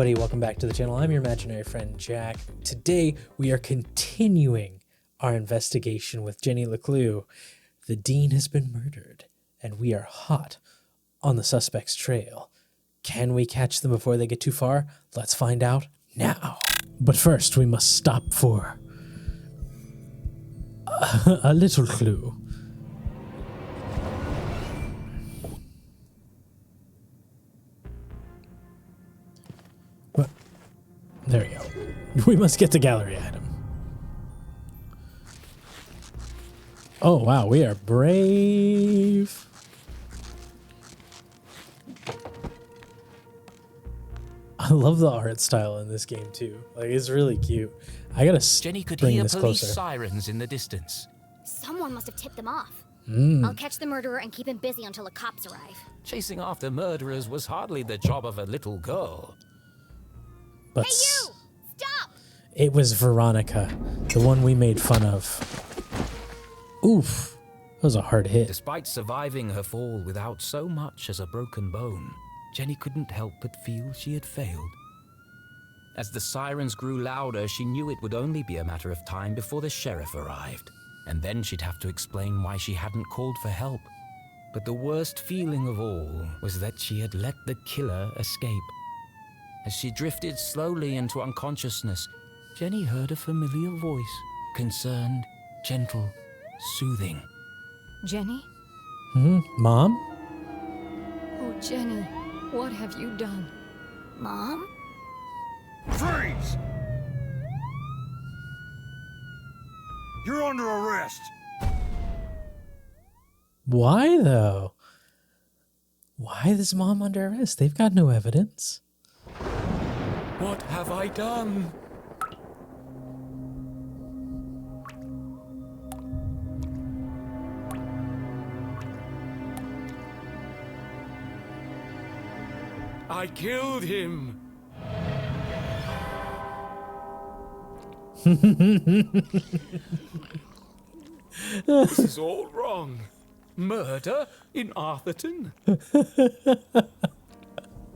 everybody, welcome back to the channel. I'm your imaginary friend Jack. Today we are continuing our investigation with Jenny LeClue. The dean has been murdered and we are hot on the suspect's trail. Can we catch them before they get too far? Let's find out now. But first we must stop for a little clue. What? There we go. We must get the gallery item. Oh wow, we are brave. I love the art style in this game too. Like, it's really cute. I gotta Jenny could bring hear this police closer. sirens in the distance. Someone must have tipped them off. I'll catch the murderer and keep him busy until the cops arrive. Chasing after murderers was hardly the job of a little girl. But Hey you! Stop! it was Veronica, the one we made fun of. Oof, that was a hard hit. Despite surviving her fall without so much as a broken bone, Jenny couldn't help but feel she had failed. As the sirens grew louder, she knew it would only be a matter of time before the sheriff arrived. And then she'd have to explain why she hadn't called for help. But the worst feeling of all was that she had let the killer escape. As she drifted slowly into unconsciousness, Jenny heard a familiar voice, concerned, gentle, soothing. Jenny? Mom? Oh, Jenny, what have you done? Mom? Freeze! You're under arrest. Why though? Why is mom under arrest? They've got no evidence. What have I done? I killed him. This is all wrong. Murder in Arthurton?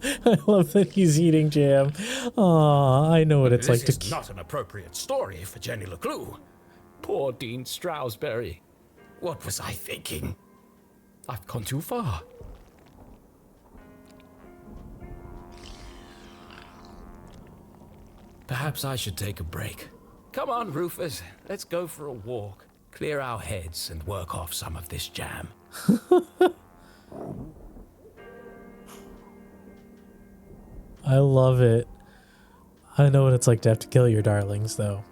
I love that he's eating jam. Aw, I know what it's like to... This is not an appropriate story for Jenny LeClue. Poor Dean Stroudsbury. What was I thinking? I've gone too far. Perhaps I should take a break. Come on, Rufus. Let's go for a walk. Clear our heads and work off some of this jam. I love it. I know what it's like to have to kill your darlings, though.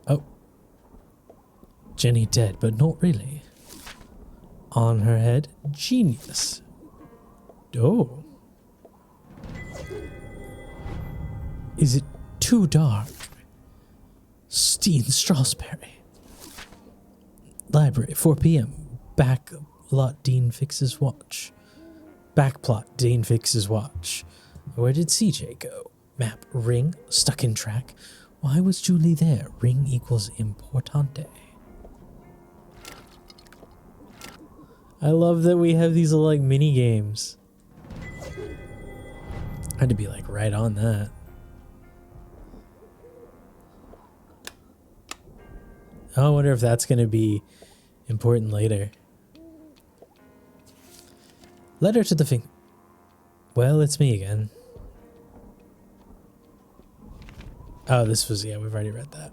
Oh. Jenny dead, but not really. On her head, genius. Oh. Is it too dark? Dean Stroudsbury. Library, 4 p.m. Back lot, Dean fixes watch. Backplot, Dean fixes watch. Where did CJ go? Map, ring, stuck in track. Why was Julie there? Ring equals importante. I love that we have these little, like, mini games. I had to be, like, right on that. Oh, I wonder if that's going to be important later. Letter to the Well, it's me again. Oh, this was... Yeah, we've already read that.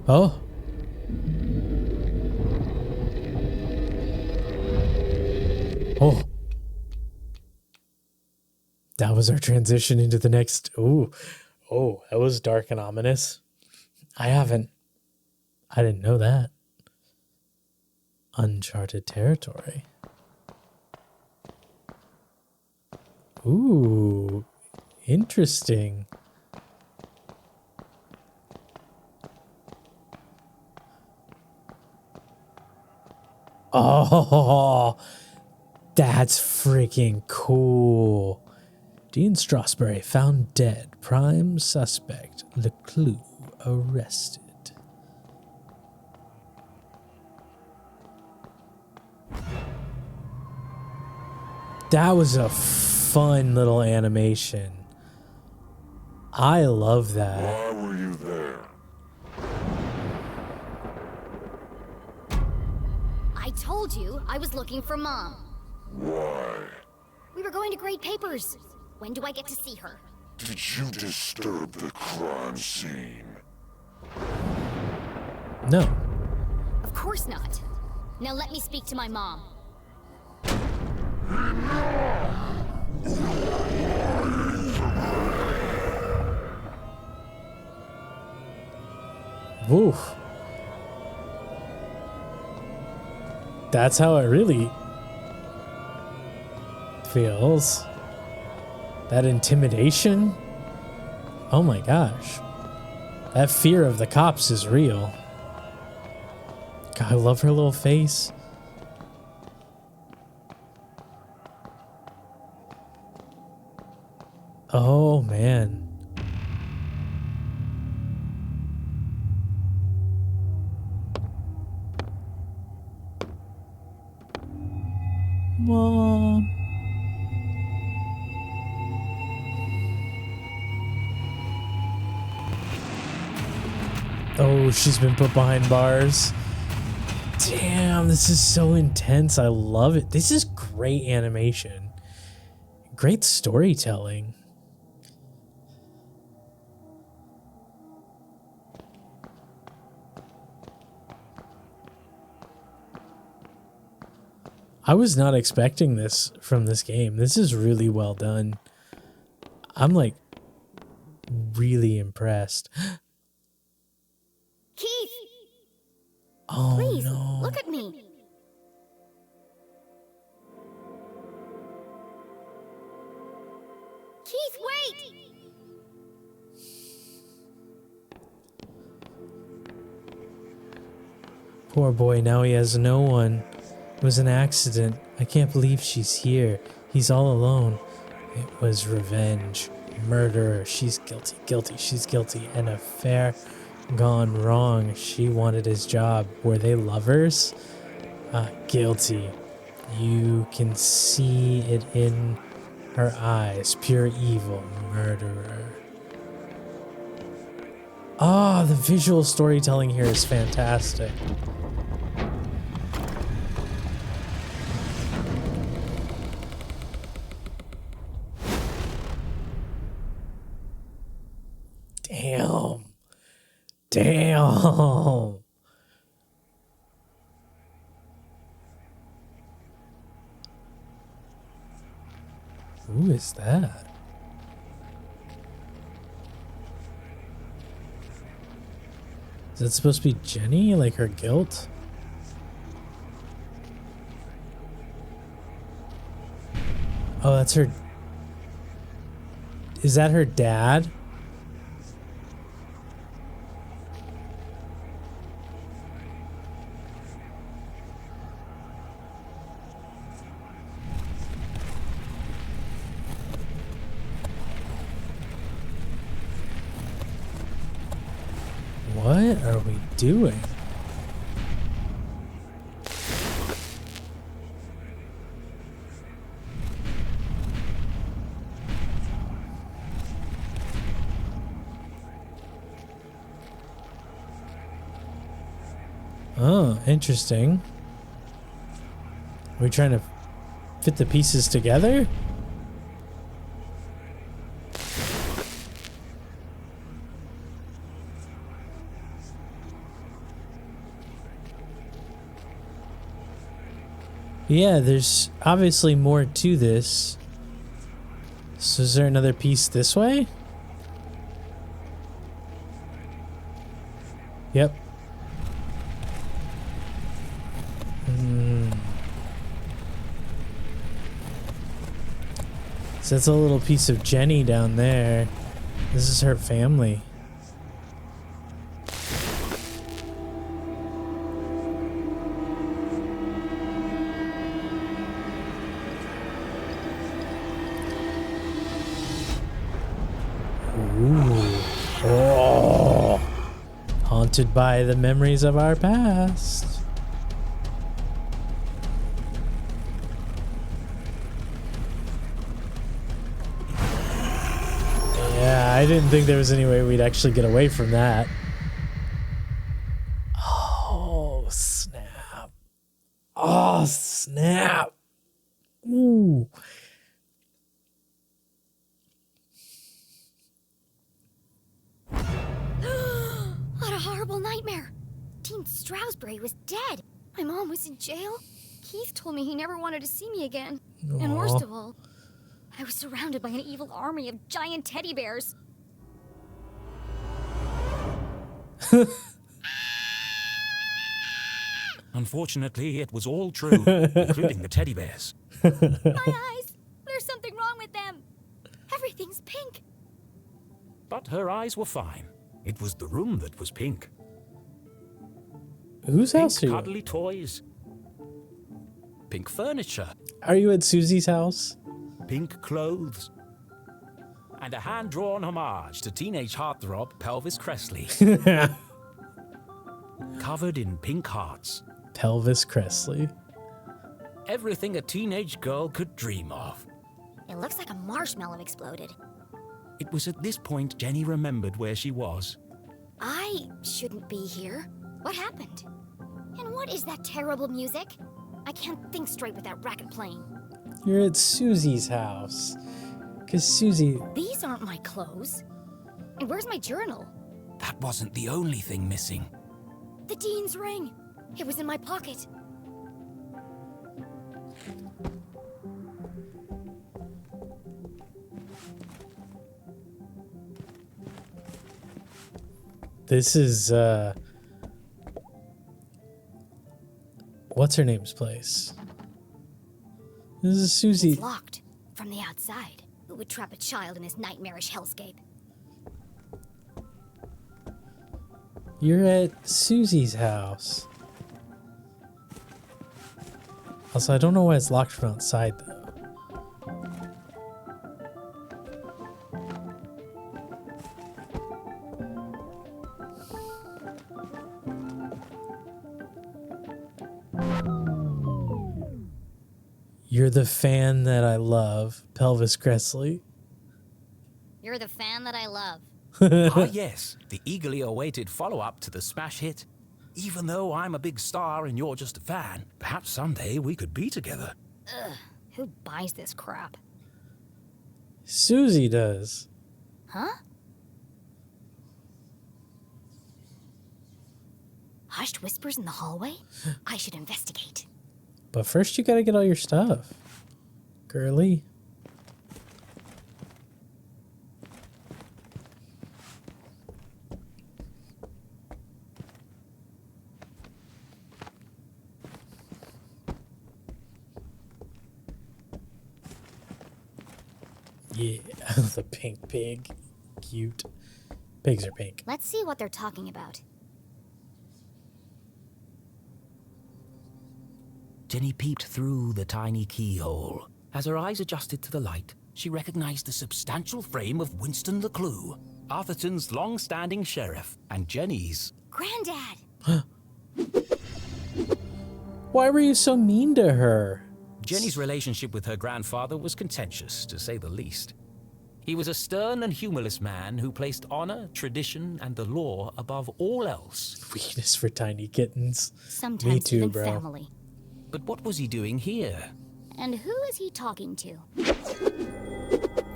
Oh. Oh. That was our transition into the next... Ooh. Oh, that was dark and ominous. I didn't know that. Uncharted territory. Ooh, interesting. Oh, that's freaking cool. Dean Stroudsbury found dead. Prime suspect, LeClue, arrested. That was a fun little animation. I love that. Why were you there? I told you I was looking for Mom. Why? We were going to grade papers. When do I get to see her? Did you disturb the crime scene? No. Of course not. Now let me speak to my mom. Woof. That's how it really feels. That intimidation? Oh my gosh. That fear of the cops is real. God, I love her little face. Oh man. Mom. Oh, she's been put behind bars. Damn, this is so intense. I love it. This is great animation. Great storytelling. I was not expecting this from this game. This is really well done. I'm like really impressed. Keith! Oh Please, no. look at me. Keith, wait! Poor boy, now he has no one. It was an accident. I can't believe she's here. He's all alone. It was revenge. Murderer. She's guilty. Guilty. She's guilty. An affair gone wrong. She wanted his job. Were they lovers? Guilty. You can see it in her eyes. Pure evil. Murderer. Ah, the visual storytelling here is fantastic. Damn. Damn. Who is that? Is that supposed to be Jenny? Like her guilt? Oh, that's her. Is that her dad? What are we doing? Oh, interesting. Are we trying to fit the pieces together? Yeah, there's obviously more to this. So is there another piece this way? Yep. So that's a little piece of Jenny down there. This is her family. Oh, haunted by the memories of our past. I didn't think there was any way we'd actually get away from that. Oh, snap. Oh, snap. Ooh. What a horrible nightmare. Dean Stroudsbury was dead. My mom was in jail. Keith told me he never wanted to see me again. And worst of all, I was surrounded by an evil army of giant teddy bears. Unfortunately, it was all true, including the teddy bears. My eyes! There's something wrong with them. Everything's pink. But her eyes were fine. It was the room that was pink. Whose house are Pink you? cuddly toys. Pink furniture. Are you at Susie's house? Pink clothes. And a hand-drawn homage to teenage heartthrob Pelvis Cressley. Covered in pink hearts. Pelvis Cressley. Everything a teenage girl could dream of. It looks like a marshmallow exploded. It was at this point Jenny remembered where she was. I shouldn't be here. What happened? And what is that terrible music? I can't think straight with that racket playing. You're at Susie's house. Because Susie... These aren't my clothes. And where's my journal? That wasn't the only thing missing. The Dean's ring. It was in my pocket. This is, what's her name's place? This is Susie. It's locked from the outside. Who would trap a child in his nightmarish hellscape? You're at Susie's house. Also, I don't know why it's locked from outside, though. You're the fan that I love, Pelvis Cressley. You're the fan that I love. Ah, yes, the eagerly awaited follow-up to the smash hit. Even though I'm a big star and you're just a fan, perhaps someday we could be together. Ugh, who buys this crap? Susie does. Huh? Hushed whispers in the hallway? I should investigate. But first you gotta get all your stuff. Girly. Yeah, the pink pig. Cute. Pigs are pink. Let's see what they're talking about. Jenny peeped through the tiny keyhole. As her eyes adjusted to the light, she recognized the substantial frame of Winston LeClue, Arthurton's long-standing sheriff, and Jenny's... Granddad! Why were you so mean to her? Jenny's relationship with her grandfather was contentious, to say the least. He was a stern and humorless man who placed honor, tradition, and the law above all else. Weakness for tiny kittens. Sometimes Me too, even bro. family. But what was he doing here? And who is he talking to?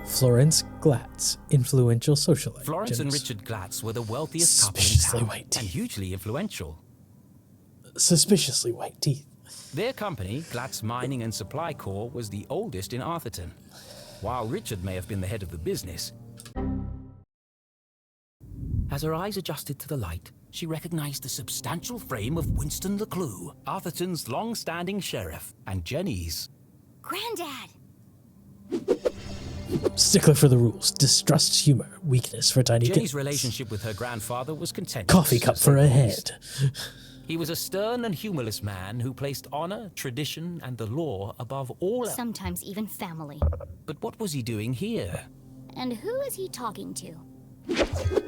Florence Glatz, influential socialite. Florence and Jenny's Richard Glatz were the wealthiest couple in suspiciously town white and teeth. hugely influential. Suspiciously white teeth. Their company, Glatz Mining and Supply Corps, was the oldest in Arthurton. While Richard may have been the head of the business, as her eyes adjusted to the light, she recognized the substantial frame of Winston LeClue, Arthurton's long-standing sheriff, and Jenny's... Granddad! Stickler for the rules. Distrusts humor. Weakness for tiny Jenny's kittens. relationship with her grandfather was contentious. Coffee cup to say for a the head. least. He was a stern and humorless man who placed honor, tradition, and the law above all else. Sometimes even family. But what was he doing here? And who is he talking to?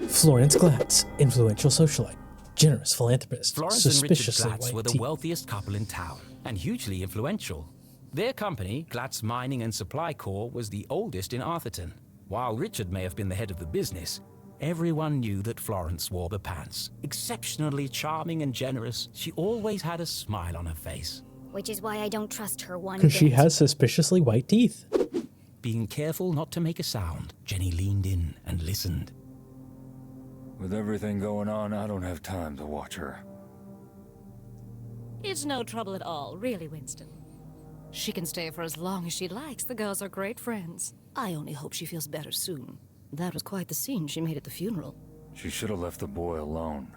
Florence Glatz, influential socialite. Generous philanthropist. Florence and Richard Suspiciously Glatz white were the teeth. wealthiest couple in town and hugely influential. Their company, Glatz Mining and Supply Corps, was the oldest in Arthurton. While Richard may have been the head of the business, everyone knew that Florence wore the pants. Exceptionally charming and generous, she always had a smile on her face. Which is why I don't trust her one Because she bit. has suspiciously white teeth. Being careful not to make a sound, Jenny leaned in and listened. With everything going on, I don't have time to watch her. It's no trouble at all, really, Winston. She can stay for as long as she likes. The girls are great friends. I only hope she feels better soon. That was quite the scene she made at the funeral. She should have left the boy alone.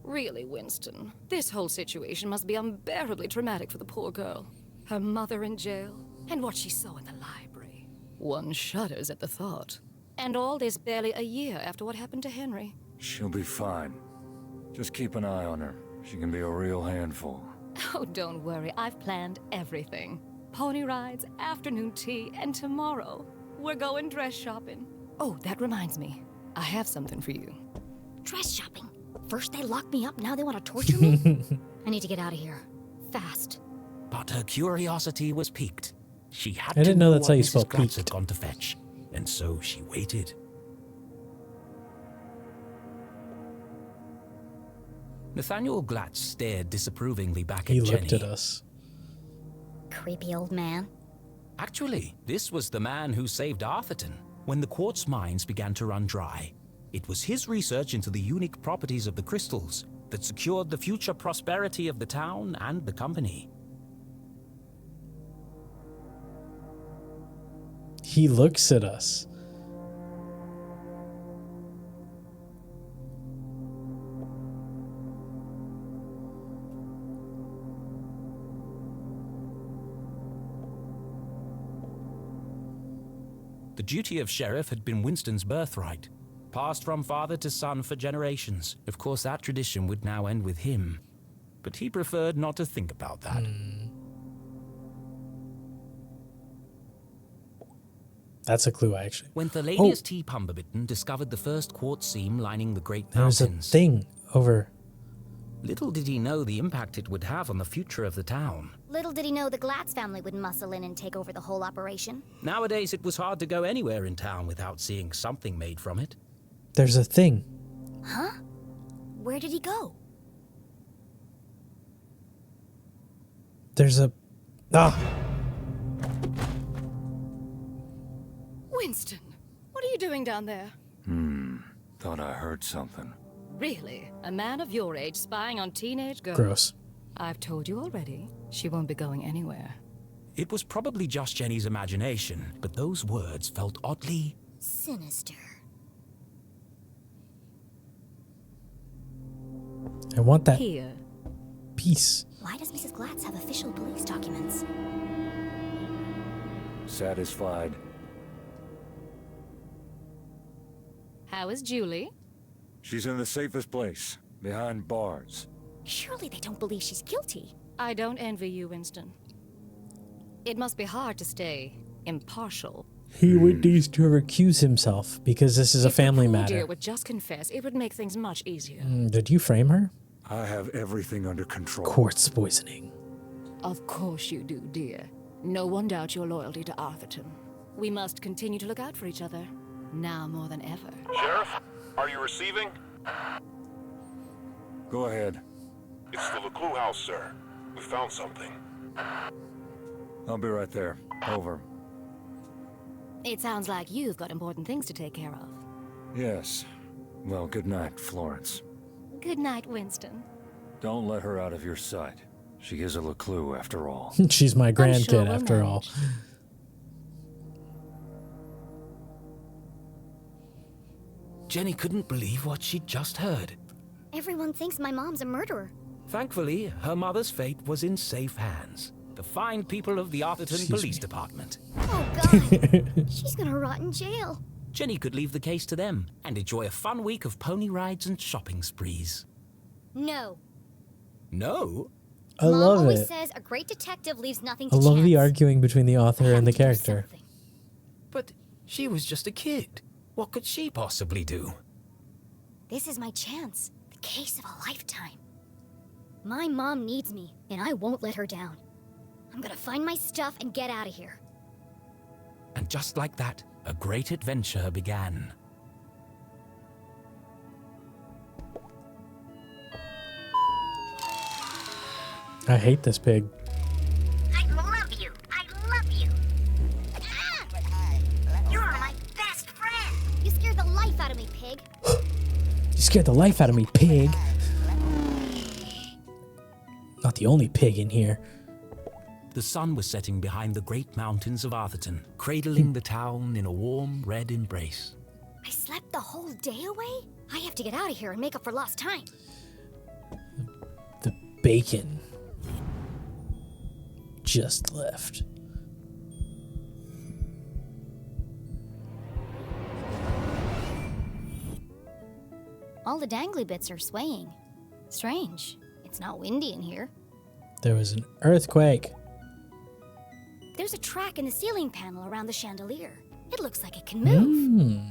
Really, Winston, this whole situation must be unbearably traumatic for the poor girl. Her mother in jail, and what she saw in the library. One shudders at the thought. And all this barely a year after what happened to Henry. She'll be fine. Just keep an eye on her. She can be a real handful. Oh, don't worry, I've planned everything. Pony rides, afternoon tea, and tomorrow, we're going dress shopping. Oh, that reminds me. I have something for you. Dress shopping? First they locked me up, now they want to torture me? I need to get out of here. Fast. But her curiosity was piqued. She had I didn't know that's what how you Mrs. spell Gratz had piqued. gone to fetch, and so she waited. Nathaniel Glatz stared disapprovingly back He at Jenny. looked at us. Creepy old man. Actually, this was the man who saved Arthurton when the quartz mines began to run dry. It was his research into the unique properties of the crystals that secured the future prosperity of the town and the company. He looks at us. The duty of sheriff had been Winston's birthright, passed from father to son for generations. Of course, that tradition would now end with him, but he preferred not to think about that. That's a clue, actually. When Thelanious T. Pumberbitten discovered the first quartz seam lining the Great There's a Mountains, thing over. little did he know the impact it would have on the future of the town. Little did he know the Glatz family would muscle in and take over the whole operation. Nowadays, it was hard to go anywhere in town without seeing something made from it. There's a thing. Huh? Where did he go? There's a... Ah! Winston, what are you doing down there? Thought I heard something. Really? A man of your age spying on teenage girls? Gross. I've told you already. She won't be going anywhere. It was probably just Jenny's imagination, but those words felt oddly... Sinister. I want that Here. piece. Why does Mrs. Glatz have official police documents? Satisfied? How is Julie? She's in the safest place, behind bars. Surely they don't believe she's guilty. I don't envy you, Winston. It must be hard to stay impartial. He would need to recuse himself because this is a If the family poor matter. dear would just confess, it would make things much easier. Did you frame her? I have everything under control. Quartz poisoning. Of course you do, dear. No one doubts your loyalty to Arthurton. We must continue to look out for each other, now more than ever. Sheriff, are you receiving? Go ahead. It's the LeClue house, sir. We found something. I'll be right there. Over. It sounds like you've got important things to take care of. Yes. Well, good night, Florence. Good night, Winston. Don't let her out of your sight. She is a LeClue after all. She's my I'm grandkid sure we'll after all. manage. Jenny couldn't believe what she'd just heard. Everyone thinks my mom's a murderer. Thankfully, her mother's fate was in safe hands. The fine people of the Arthurton Excuse Police me. Department. Oh, God. She's gonna rot in jail. Jenny could leave the case to them and enjoy a fun week of pony rides and shopping sprees. No. No? I Mom love always it. says a great detective leaves nothing I to love chance. the arguing between the I author have and the to do character. something. But she was just a kid. What could she possibly do? This is my chance. The case of a lifetime. My mom needs me, and I won't let her down. I'm gonna find my stuff and get out of here. And just like that, a great adventure began. I hate this pig. I love you. I love you. You're my best friend. You scared the life out of me, pig. You scared the life out of me, pig. Not the only pig in here. The sun was setting behind the great mountains of Arthurton, cradling the town in a warm red embrace. I slept the whole day away? I have to get out of here and make up for lost time. The bacon just left. All the dangly bits are swaying. Strange. It's not windy in here. There was an earthquake. There's a track in the ceiling panel around the chandelier. It looks like it can move.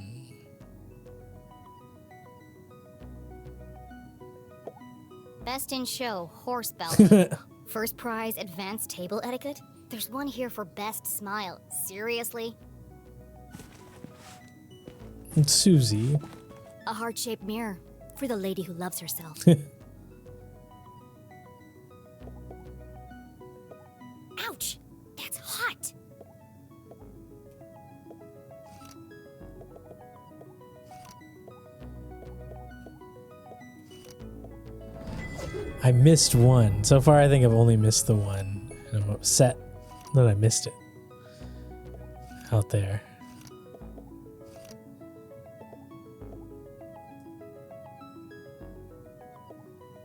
Best in show, horse belt. First prize, advanced table etiquette. There's one here for best smile. Seriously? It's Susie. A heart-shaped mirror for the lady who loves herself. Ouch! That's hot! I missed one. So far, I think I've only missed the one. And I'm upset that I missed it. Out there.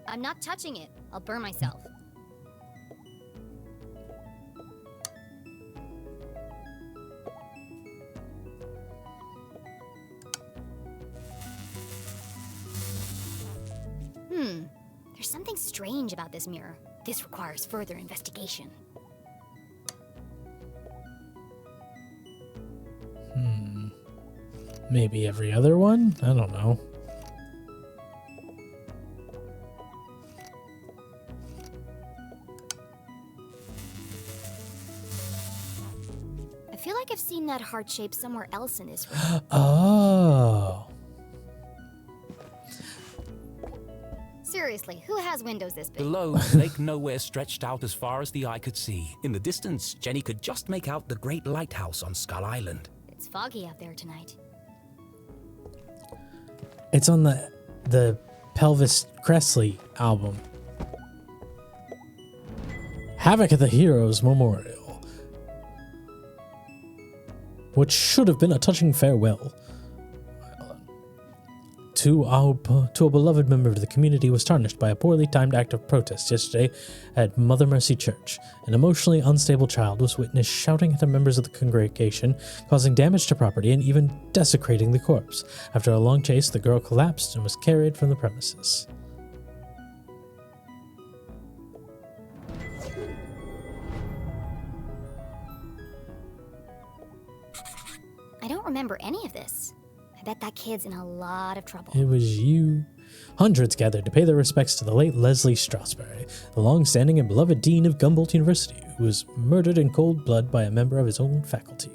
I'm not touching it. I'll burn myself. There's something strange about this mirror. This requires further investigation. Maybe every other one? I don't know. I feel like I've seen that heart shape somewhere else in this room. Oh. Seriously, who has windows this big? Below, Lake Nowhere stretched out as far as the eye could see. In the distance, Jenny could just make out the great lighthouse on Skull Island. It's foggy out there tonight. It's on the Pelvis Cressley album. Havoc at the Heroes Memorial. Which should have been a touching farewell. To a beloved member of the community was tarnished by a poorly timed act of protest yesterday at Mother Mercy Church. An emotionally unstable child was witnessed shouting at the members of the congregation, causing damage to property and even desecrating the corpse. After a long chase, the girl collapsed and was carried from the premises. I don't remember any of this. I bet that kid's in a lot of trouble. It was you. Hundreds gathered to pay their respects to the late Leslie Strasberry, the long-standing and beloved dean of Humboldt University, who was murdered in cold blood by a member of his own faculty.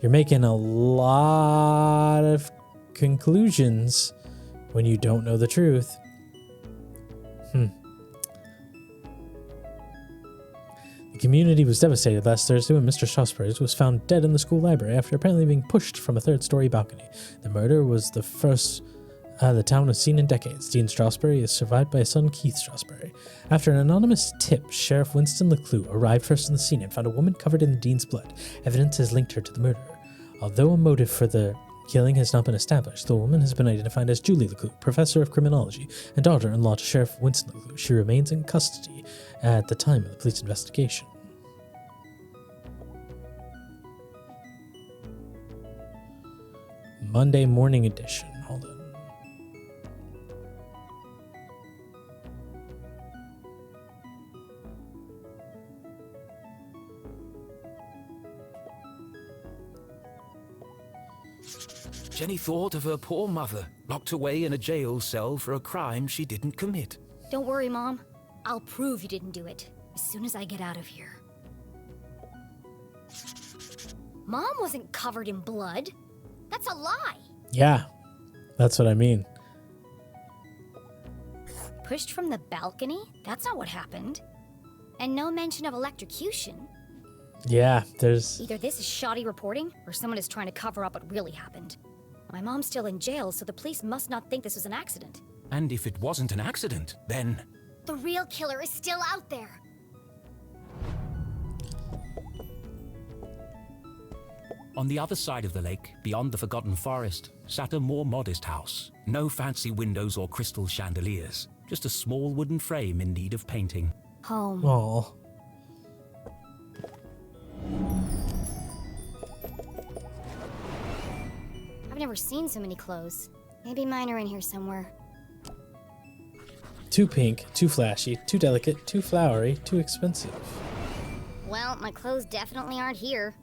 You're making a lot of conclusions when you don't know the truth. The community was devastated last Thursday when Mr. Strasberry was found dead in the school library after apparently being pushed from a third-story balcony. The murder was the first the town has seen in decades. Dean Strasberry is survived by his son Keith Strasberry. After an anonymous tip, Sheriff Winston LeClue arrived first on the scene and found a woman covered in the dean's blood. Evidence has linked her to the murderer. Although a motive for the killing has not been established, the woman has been identified as Julie LeClue, professor of criminology and daughter-in-law to Sheriff Winston LeClue. She remains in custody at the time of the police investigation. Monday morning edition. Hold on. Jenny thought of her poor mother, locked away in a jail cell for a crime she didn't commit. Don't worry, Mom. I'll prove you didn't do it as soon as I get out of here. Mom wasn't covered in blood. That's a lie. Yeah, that's what I mean. Pushed from the balcony? That's not what happened. And no mention of electrocution. Yeah, there's... Either this is shoddy reporting, or someone is trying to cover up what really happened. My mom's still in jail, so the police must not think this was an accident. And if it wasn't an accident, then... The real killer is still out there. On the other side of the lake, beyond the Forgotten Forest, sat a more modest house. No fancy windows or crystal chandeliers, just a small wooden frame in need of painting. Home. Oh. I've never seen so many clothes. Maybe mine are in here somewhere. Too pink, too flashy, too delicate, too flowery, too expensive. Well, my clothes definitely aren't here.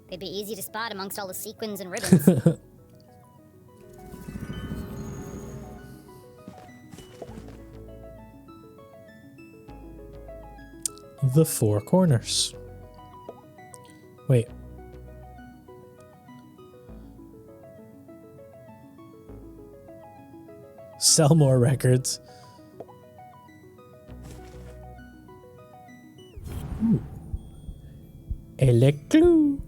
They'd be easy to spot amongst all the sequins and ribbons. The Four Corners. Wait. Sell more records. Ooh. A LeClue.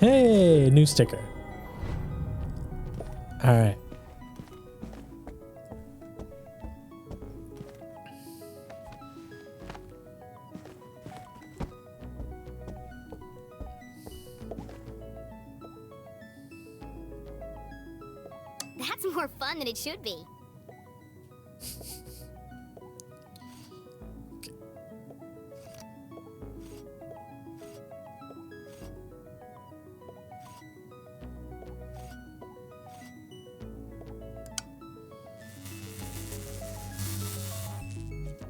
Hey, new sticker. All right. That's more fun than it should be.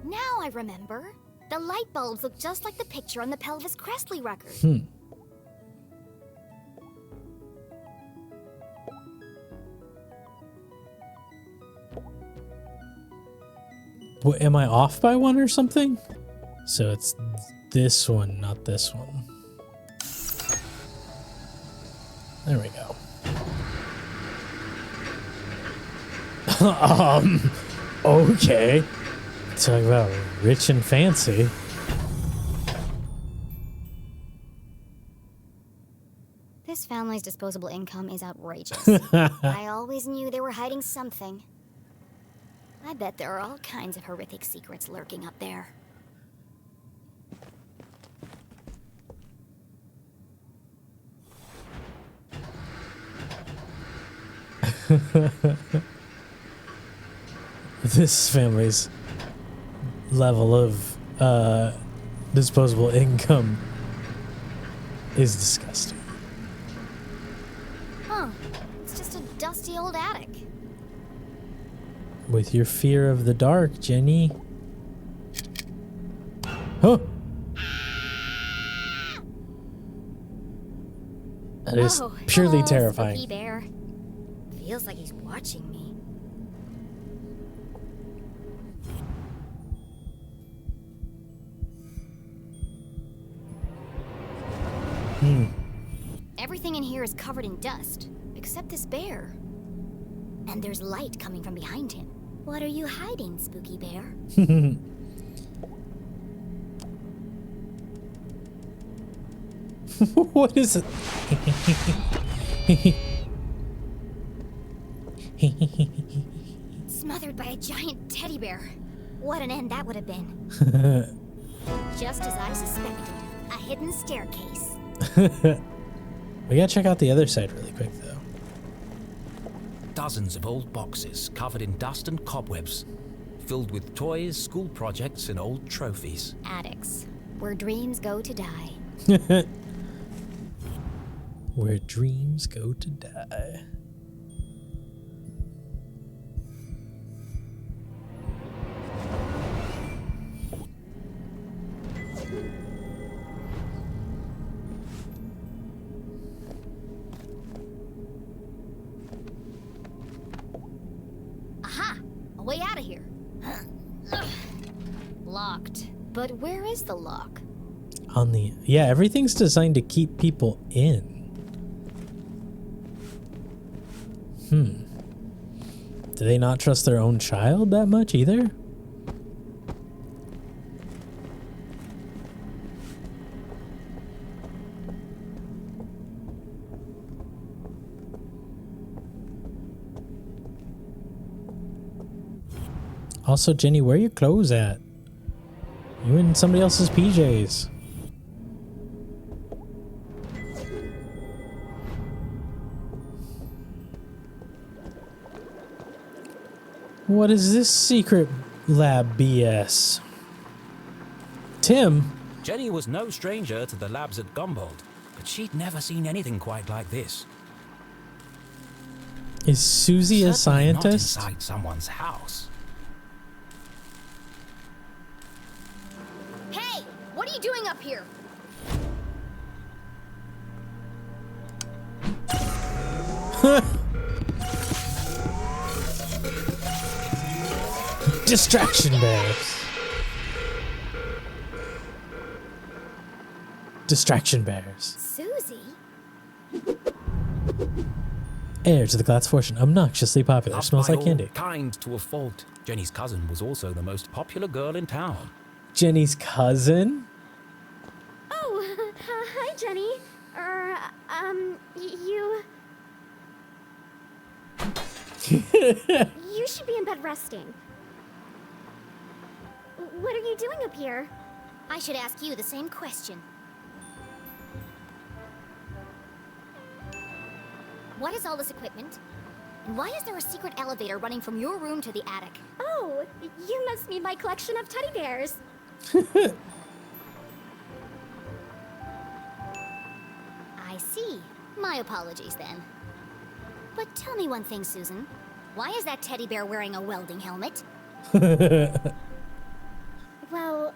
Now I remember. The light bulbs look just like the picture on the Pelvis Crestley record. What, am I off by one or something? So it's this one, not this one. There we go. Okay. Talk about rich and fancy. This family's disposable income is outrageous. I always knew they were hiding something. I bet there are all kinds of horrific secrets lurking up there. This family's level of disposable income is disgusting. Huh. It's just a dusty old attic. With your fear of the dark, Jenny. Huh. That is purely hello, terrifying. Spooky bear. Feels like he's watching me. Everything in here is covered in dust, except this bear. And there's light coming from behind him. What are you hiding, Spooky Bear? What is it? Smothered by a giant teddy bear. What an end that would have been. Just as I suspected, a hidden staircase. We gotta check out the other side really quick, though. Dozens of old boxes covered in dust and cobwebs, filled with toys, school projects, and old trophies. Attics, where dreams go to die. Where dreams go to die. Aha! A way out of here. Locked. But where is the lock? On the... Yeah, everything's designed to keep people in. Do they not trust their own child that much either? Also, Jenny, where are your clothes at? You in somebody else's PJs. What is this secret lab BS? Tim? Jenny was no stranger to the labs at Gumboldt, but she'd never seen anything quite like this. Is Susie a Certainly not scientist? inside someone's house. Hey! What are you doing up here? Distraction bears. Distraction bears. Susie? Heir to the Glatz fortune. Obnoxiously popular. Loved Smells by like candy. all, kind to a fault. Jenny's cousin was also the most popular girl in town. Jenny's cousin? Oh, hi, Jenny. You... You should be in bed resting. What are you doing up here? I should ask you the same question. What is all this equipment? And why is there a secret elevator running from your room to the attic? Oh, you must mean my collection of teddy bears. I see. My apologies then. But tell me one thing, Susan. Why is that teddy bear wearing a welding helmet? Well,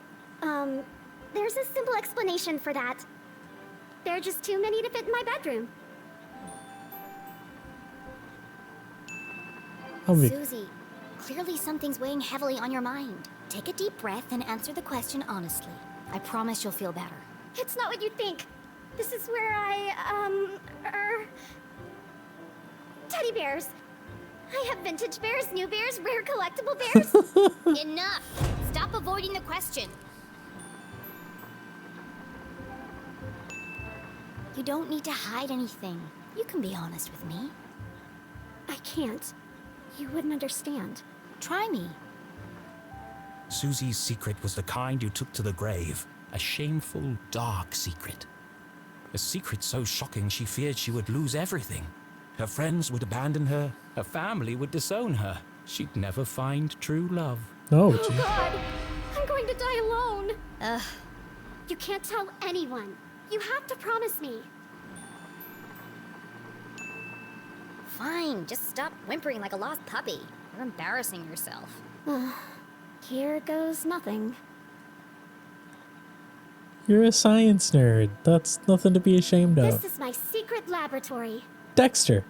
there's a simple explanation for that. There are just too many to fit in my bedroom. Susie, clearly something's weighing heavily on your mind. Take a deep breath and answer the question honestly. I promise you'll feel better. It's not what you think. This is where teddy bears. I have vintage bears, new bears, rare collectible bears. Enough! Stop avoiding the question. You don't need to hide anything. You can be honest with me. I can't. You wouldn't understand. Try me. Susie's secret was the kind you took to the grave. A shameful, dark secret. A secret so shocking she feared she would lose everything. Her friends would abandon her. Her family would disown her. She'd never find true love. Oh, Oh gee. God! I'm going to die alone. Ugh. You can't tell anyone. You have to promise me. Fine, just stop whimpering like a lost puppy. You're embarrassing yourself. Here goes nothing. You're a science nerd. That's nothing to be ashamed of. This is my secret laboratory. Dexter.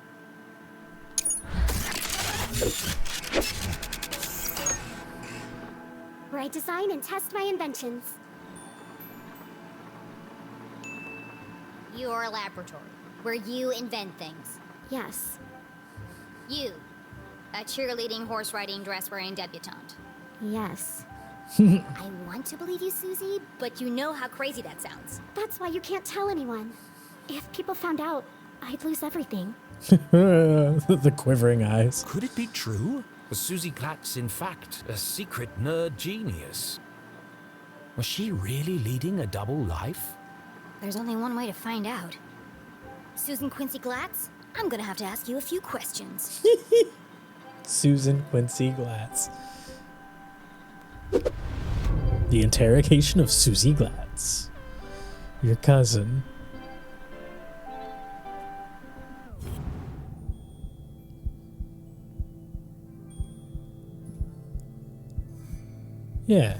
Where I design and test my inventions. Your laboratory, where you invent things. Yes. You, a cheerleading, horse-riding, dress-wearing debutante. Yes. I want to believe you, Susie, but you know how crazy that sounds. That's why you can't tell anyone. If people found out, I'd lose everything. The quivering eyes. Could it be true? Was Susie Glatz, in fact, a secret nerd genius? Was she really leading a double life? There's only one way to find out. Susan Quincy Glatz, I'm gonna have to ask you a few questions. Susan Quincy Glatz. The interrogation of Susie Glatz. Your cousin. Yeah.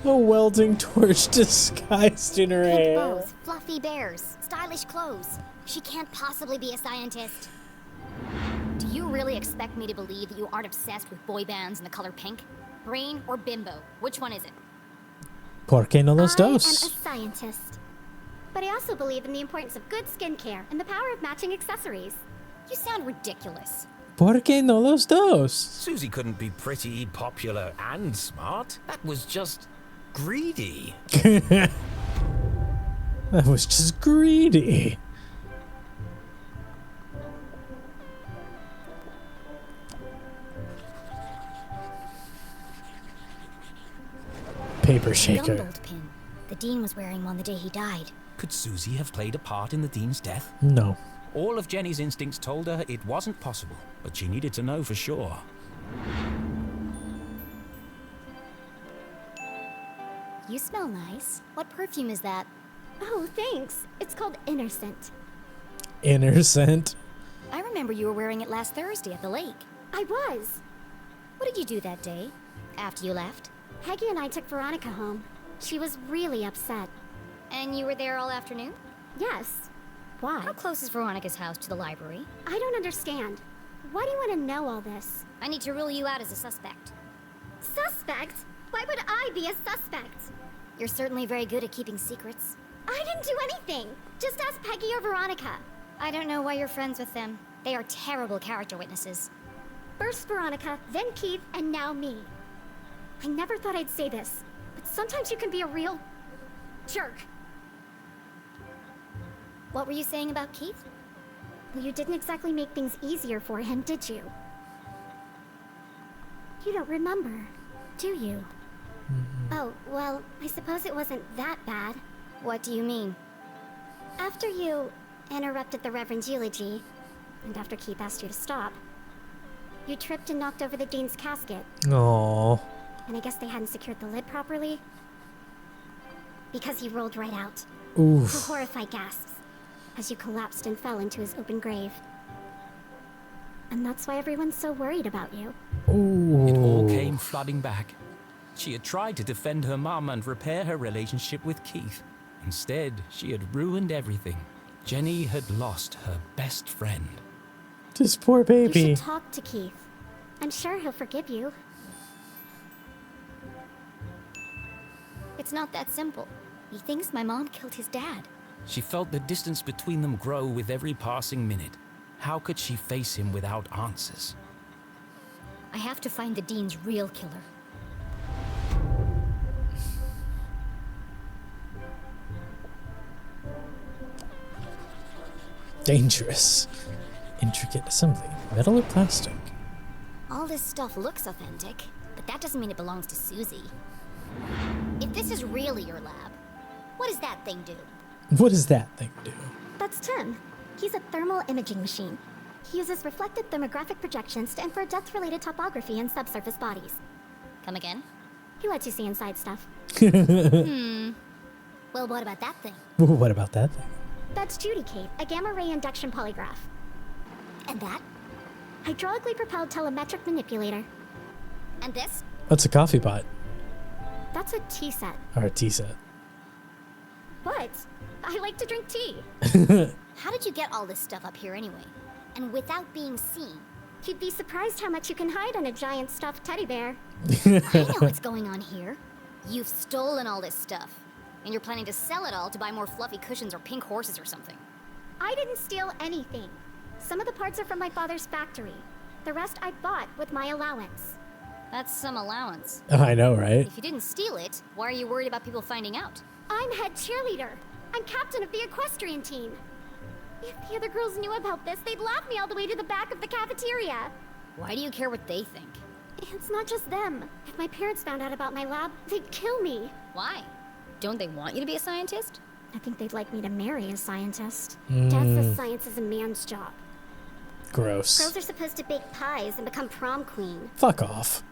A welding torch disguised in her Pink hair. bows, fluffy bears, stylish clothes. She can't possibly be a scientist. Do you really expect me to believe that you aren't obsessed with boy bands and the color pink? Brain or bimbo? Which one is it? Porque no los I am a dos? scientist. But I also believe in the importance of good skincare and the power of matching accessories. You sound ridiculous. Porque no los dos? Susie couldn't be pretty, popular, and smart. That was just greedy. That was just greedy. Paper shaker. Gumbold pin. The Dean was wearing one the day he died. Could Susie have played a part in the Dean's death? No. All of Jenny's instincts told her it wasn't possible, but she needed to know for sure. You smell nice. What perfume is that? Oh, thanks. It's called Innocent. Innocent. I remember you were wearing it last Thursday at the lake. I was. What did you do that day? After you left? Peggy and I took Veronica home. She was really upset. And you were there all afternoon? Yes. Why? How close is Veronica's house to the library? I don't understand. Why do you want to know all this? I need to rule you out as a suspect. Suspect? Why would I be a suspect? You're certainly very good at keeping secrets. I didn't do anything. Just ask Peggy or Veronica. I don't know why you're friends with them. They are terrible character witnesses. First Veronica, then Keith, and now me. I never thought I'd say this, but sometimes you can be a real jerk. What were you saying about Keith? Well, you didn't exactly make things easier for him, did you? You don't remember, do you? Oh, well, I suppose it wasn't that bad. What do you mean? After you interrupted the Reverend's eulogy, and after Keith asked you to stop, you tripped and knocked over the Dean's casket. Aww. And I guess they hadn't secured the lid properly. Because he rolled right out. Oof. To horrified gasps, as you collapsed and fell into his open grave. And that's why everyone's so worried about you. Ooh. It all came flooding back. She had tried to defend her mum and repair her relationship with Keith. Instead, she had ruined everything. Jenny had lost her best friend. This poor baby. You should talk to Keith. I'm sure he'll forgive you. It's not that simple. He thinks my mom killed his dad. She felt the distance between them grow with every passing minute. How could she face him without answers? I have to find the Dean's real killer. Dangerous. Intricate assembly. Metal or plastic? All this stuff looks authentic, but that doesn't mean it belongs to Susie. If this is really your lab, what does that thing do? What does that thing do? That's Tim. He's a thermal imaging machine. He uses reflected thermographic projections to infer depth-related topography in subsurface bodies. Come again? He lets you see inside stuff. Well, what about that thing? What about that thing? That's Judy Kate, a gamma-ray induction polygraph. And that? Hydraulically propelled telemetric manipulator. And this? What's a coffee pot? That's a tea set. Or a tea set? What? I like to drink tea. How did you get all this stuff up here anyway? And without being seen? You'd be surprised how much you can hide on a giant stuffed teddy bear. I know what's going on here. You've stolen all this stuff. And you're planning to sell it all to buy more fluffy cushions or pink horses or something. I didn't steal anything. Some of the parts are from my father's factory. The rest I bought with my allowance. That's some allowance. Oh, I know, right? If you didn't steal it, why are you worried about people finding out? I'm head cheerleader. I'm captain of the equestrian team. If the other girls knew about this, they'd laugh me all the way to the back of the cafeteria. Why do you care what they think? It's not just them. If my parents found out about my lab, they'd kill me. Why? Don't they want you to be a scientist? I think they'd like me to marry a scientist. Dad says science is a man's job. Gross. Girls are supposed to bake pies and become prom queen. Fuck off.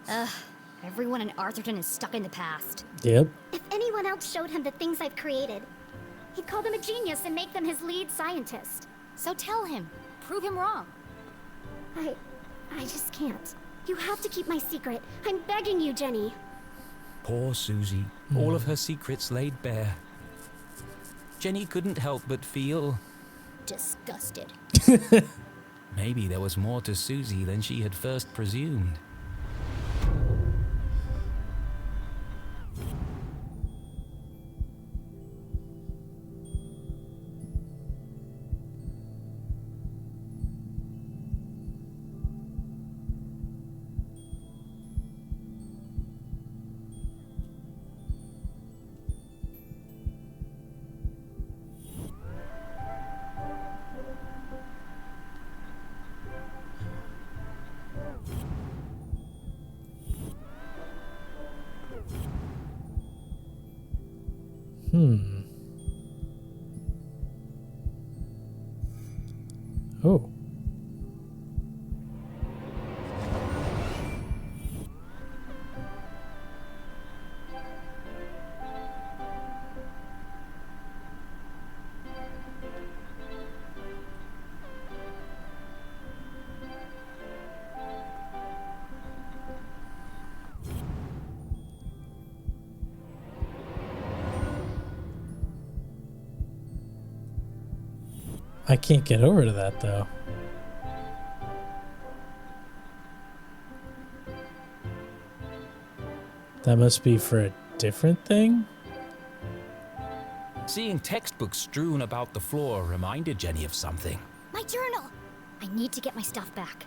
Everyone in Arthurton is stuck in the past. Yep. If anyone else showed him the things I've created, he'd call them a genius and make them his lead scientist. So tell him. Prove him wrong. I just can't. You have to keep my secret. I'm begging you, Jenny. Poor Susie. All of her secrets laid bare. Jenny couldn't help but feel disgusted. Maybe there was more to Susie than she had first presumed. Oh. I can't get over to that, though. That must be for a different thing? Seeing textbooks strewn about the floor reminded Jenny of something. My journal! I need to get my stuff back.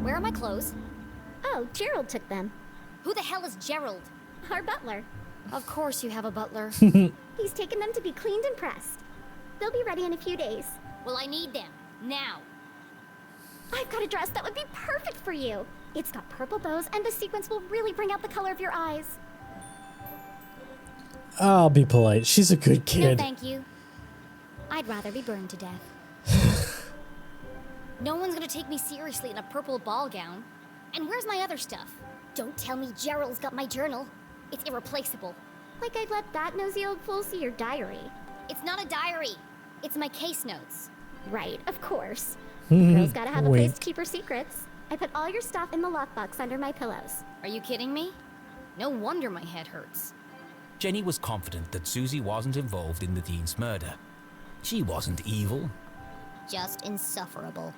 Where are my clothes? Oh, Gerald took them. Who the hell is Gerald? Our butler. Of course you have a butler. He's taken them to be cleaned and pressed. They'll be ready in a few days. Well, I need them. Now. I've got a dress that would be perfect for you. It's got purple bows, and the sequins will really bring out the color of your eyes. I'll be polite. She's a good No, kid. thank you. I'd rather be burned to death. No one's gonna take me seriously in a purple ball gown. And where's my other stuff? Don't tell me Gerald's got my journal. It's irreplaceable. Like I'd let that nosy old fool see your diary. It's not a diary. It's my case notes. Right, of course. Girl's gotta have a place Wink. to keep her secrets. I put all your stuff in the lockbox under my pillows. Are you kidding me? No wonder my head hurts. Jenny was confident that Susie wasn't involved in the Dean's murder. She wasn't evil. Just insufferable.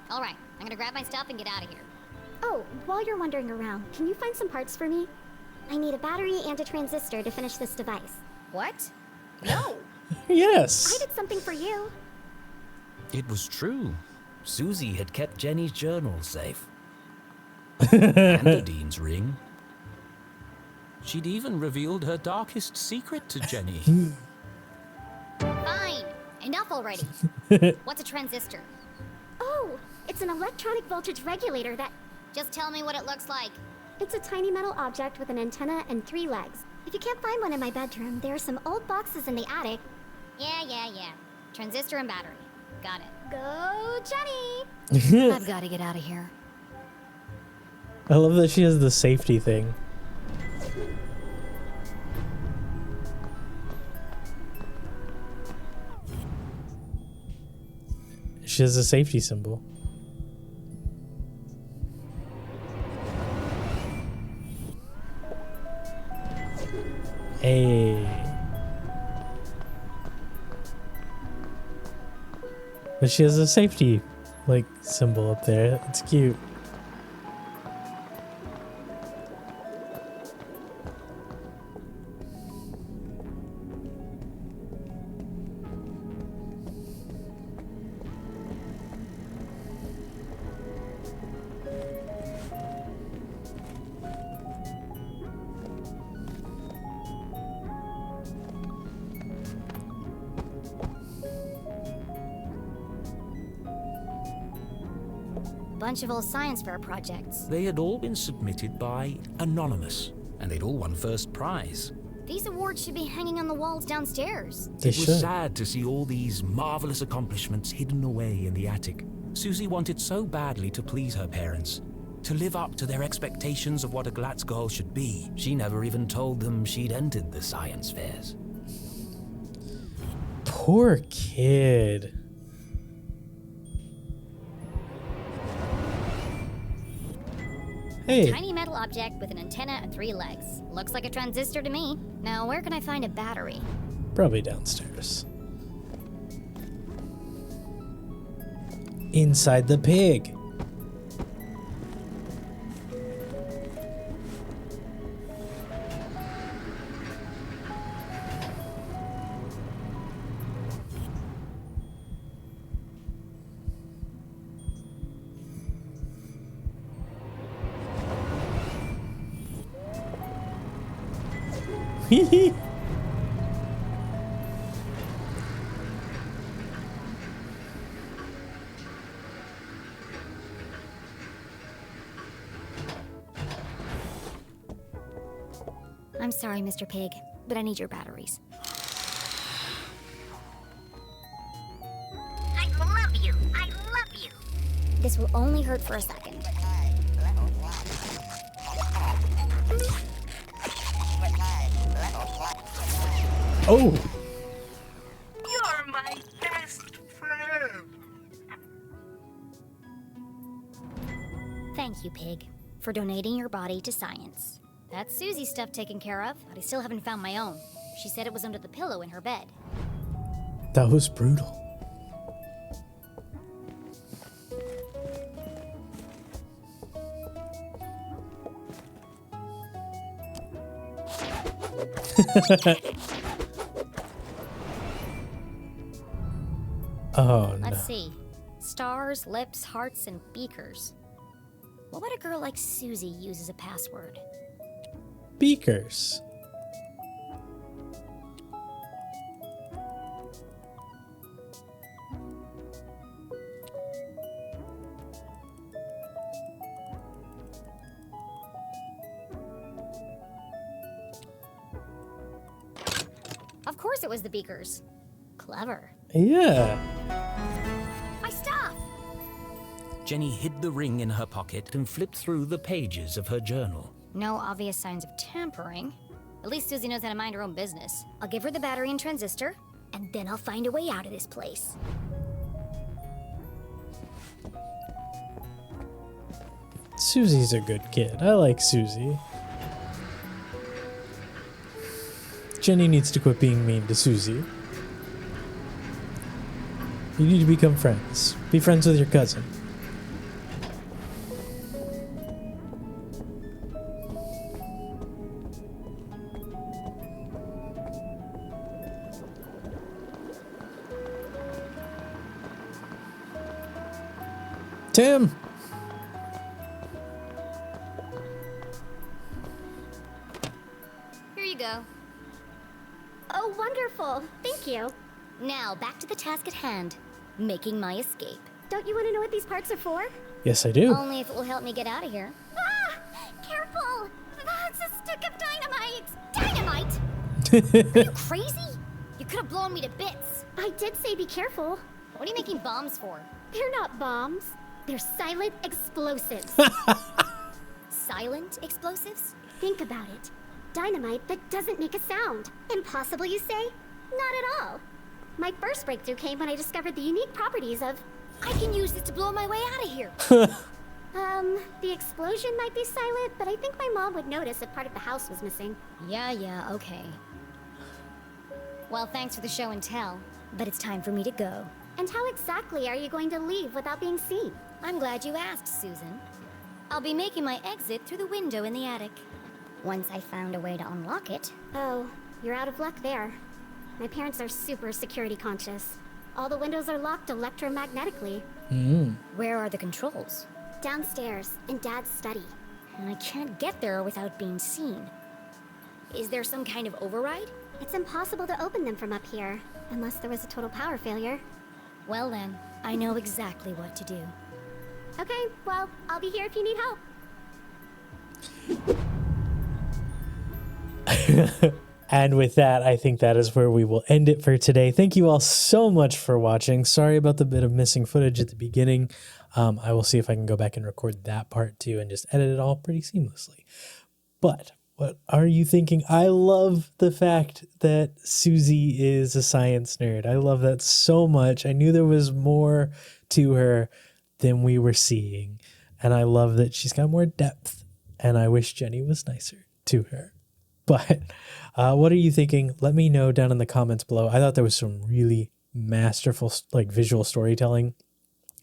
All right, I'm gonna grab my stuff and get out of here. Oh, while you're wandering around, can you find some parts for me? I need a battery and a transistor to finish this device. What? No. Yes. I did something for you. It was true. Susie had kept Jenny's journal safe. And the Dean's ring. She'd even revealed her darkest secret to Jenny. Fine. Enough already. What's a transistor? Oh, it's an electronic voltage regulator that... Just tell me what it looks like. It's a tiny metal object with an antenna and 3 legs. If you can't find one in my bedroom, there are some old boxes in the attic. Yeah. Transistor and battery. Got it. Go, Jenny! I've got to get out of here. I love that she has the safety thing. She has a safety symbol. Hey. But she has a safety, like, symbol up there. It's cute. Bunch of old science fair projects. They had all been submitted by Anonymous, and they'd all won first prize. These awards should be hanging on the walls downstairs. They It was should. sad to see all these marvelous accomplishments hidden away in the attic. Susie wanted so badly to please her parents, to live up to their expectations of what a Glatz girl should be. She never even told them she'd entered the science fairs. Poor kid. Hey. Tiny metal object with an antenna and 3 legs. Looks like a transistor to me. Now, where can I find a battery? Probably downstairs. inside the pig. I'm sorry, Mr. Pig, but I need your batteries. I love you. I love you. This will only hurt for a second. Oh! You're my best friend. Thank you, Pig, for donating your body to science. That's Susie's stuff taken care of, but I still haven't found my own. She said it was under the pillow in her bed. That was brutal. Oh, no. Let's see. Stars, lips, hearts, and beakers. What would a girl like Susie use as a password? Beakers. Of course it was the beakers. Clever. Yeah. My stuff! Jenny hid the ring in her pocket and flipped through the pages of her journal. No obvious signs of tampering. At least Susie knows how to mind her own business. I'll give her the battery and transistor, and then I'll find a way out of this place. Susie's a good kid. I like Susie. Jenny needs to quit being mean to Susie. You need to become friends. Be friends with your cousin. Tim! Here you go. Oh, wonderful. Thank you. Now, back to the task at hand. Making my escape. Don't you want to know what these parts are for? Yes, I do. Only if it will help me get out of here. Ah! Careful! That's a stick of dynamite! Dynamite? Are you crazy? You could have blown me to bits. I did say be careful. What are you making bombs for? They're not bombs. They're silent explosives. Silent explosives? Think about it. Dynamite that doesn't make a sound. Impossible, you say? Not at all. My first breakthrough came when I discovered the unique properties of... I can use this to blow my way out of here. The explosion might be silent, but I think my mom would notice if part of the house was missing. Yeah, okay. Well, thanks for the show and tell, but it's time for me to go. And how exactly are you going to leave without being seen? I'm glad you asked, Susan. I'll be making my exit through the window in the attic. Once I found a way to unlock it. Oh, you're out of luck there. My parents are super security conscious. All the windows are locked electromagnetically. Where are the controls? Downstairs, in Dad's study. And I can't get there without being seen. Is there some kind of override? It's impossible to open them from up here, unless there was a total power failure. Well then, I know exactly what to do. Okay, well, I'll be here if you need help. And with that, I think that is where we will end it for today. Thank you all so much for watching. Sorry about the bit of missing footage at the beginning. I will see if I can go back and record that part too and just edit it all pretty seamlessly. But what are you thinking? I love the fact that Susie is a science nerd. I love that so much. I knew there was more to her than we were seeing. And I love that she's got more depth. And I wish Jenny was nicer to her. But what are you thinking? Let me know down in the comments below. I thought there was some really masterful visual storytelling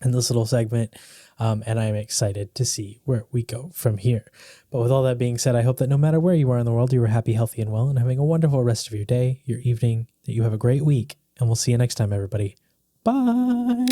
in this little segment, and I'm excited to see where we go from here. But with all that being said, I hope that no matter where you are in the world, you are happy, healthy, and well, and having a wonderful rest of your day, your evening, that you have a great week, and we'll see you next time, everybody. Bye!